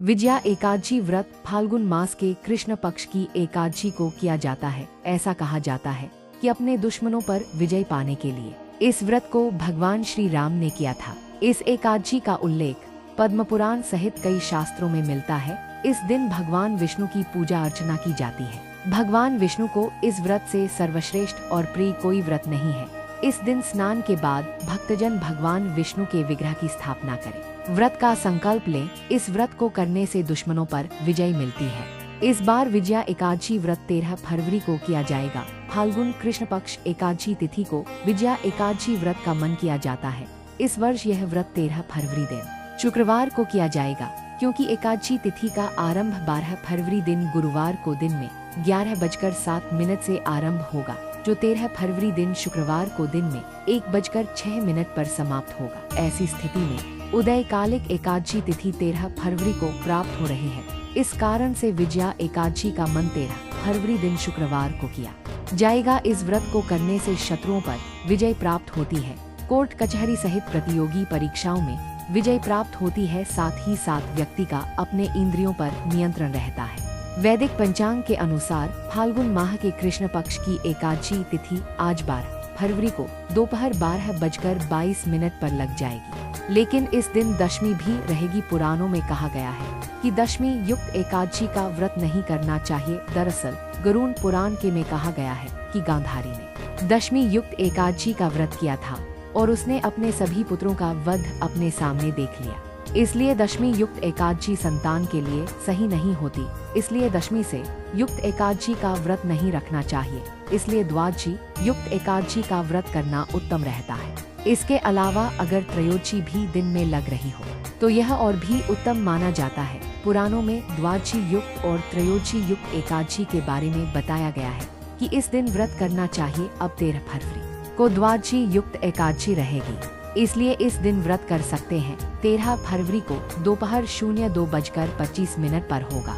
विजया एकादशी व्रत फाल्गुन मास के कृष्ण पक्ष की एकादशी को किया जाता है। ऐसा कहा जाता है कि अपने दुश्मनों पर विजय पाने के लिए इस व्रत को भगवान श्री राम ने किया था। इस एकादशी का उल्लेख पद्म पुराण सहित कई शास्त्रों में मिलता है। इस दिन भगवान विष्णु की पूजा अर्चना की जाती है। भगवान विष्णु को इस व्रत से सर्वश्रेष्ठ और प्रिय कोई व्रत नहीं है। इस दिन स्नान के बाद भक्तजन भगवान विष्णु के विग्रह की स्थापना करें, व्रत का संकल्प लें। इस व्रत को करने से दुश्मनों पर विजय मिलती है। इस बार विजया एकादशी व्रत 13 फरवरी को किया जाएगा। फाल्गुन कृष्ण पक्ष एकादशी तिथि को विजया एकादशी व्रत का मन किया जाता है। इस वर्ष यह व्रत 13 फरवरी दिन शुक्रवार को किया जाएगा, क्योंकि एकादशी तिथि का आरंभ 12 फरवरी दिन गुरुवार को दिन में 11:07 से आरंभ होगा, जो 13 फरवरी दिन शुक्रवार को दिन में 1:06 पर समाप्त होगा। ऐसी स्थिति में उदयकालिक एकादशी तिथि 13 फरवरी को प्राप्त हो रही है। इस कारण से विजया एकादशी का मन 13 फरवरी दिन शुक्रवार को किया जाएगा। इस व्रत को करने से शत्रुओं पर विजय प्राप्त होती है। कोर्ट कचहरी सहित प्रतियोगी परीक्षाओं में विजय प्राप्त होती है। साथ ही साथ व्यक्ति का अपने इंद्रियों पर नियंत्रण रहता है। वैदिक पंचांग के अनुसार फाल्गुन माह के कृष्ण पक्ष की एकादशी तिथि आज 12 फरवरी को दोपहर 12:22 पर लग जाएगी, लेकिन इस दिन दशमी भी रहेगी। पुराणों में कहा गया है कि दशमी युक्त एकादशी का व्रत नहीं करना चाहिए। दरअसल गरुड़ पुराण के में कहा गया है कि गांधारी ने दशमी युक्त एकादशी का व्रत किया था और उसने अपने सभी पुत्रों का वध अपने सामने देख लिया। इसलिए दशमी युक्त एकादशी संतान के लिए सही नहीं होती। इसलिए दशमी से युक्त एकादशी का व्रत नहीं रखना चाहिए। इसलिए द्वादशी युक्त एकादशी का व्रत करना उत्तम रहता है। इसके अलावा अगर त्रयोदशी भी दिन में लग रही हो तो यह और भी उत्तम माना जाता है। पुराणों में द्वादशी युक्त और त्रयोदशी युक्त एकादशी के बारे में बताया गया है कि इस दिन व्रत करना चाहिए। अब 13 फरवरी को द्वादशी युक्त एकादशी रहेगी, इसलिए इस दिन व्रत कर सकते हैं। 13 फरवरी को दोपहर 02:25 पर होगा।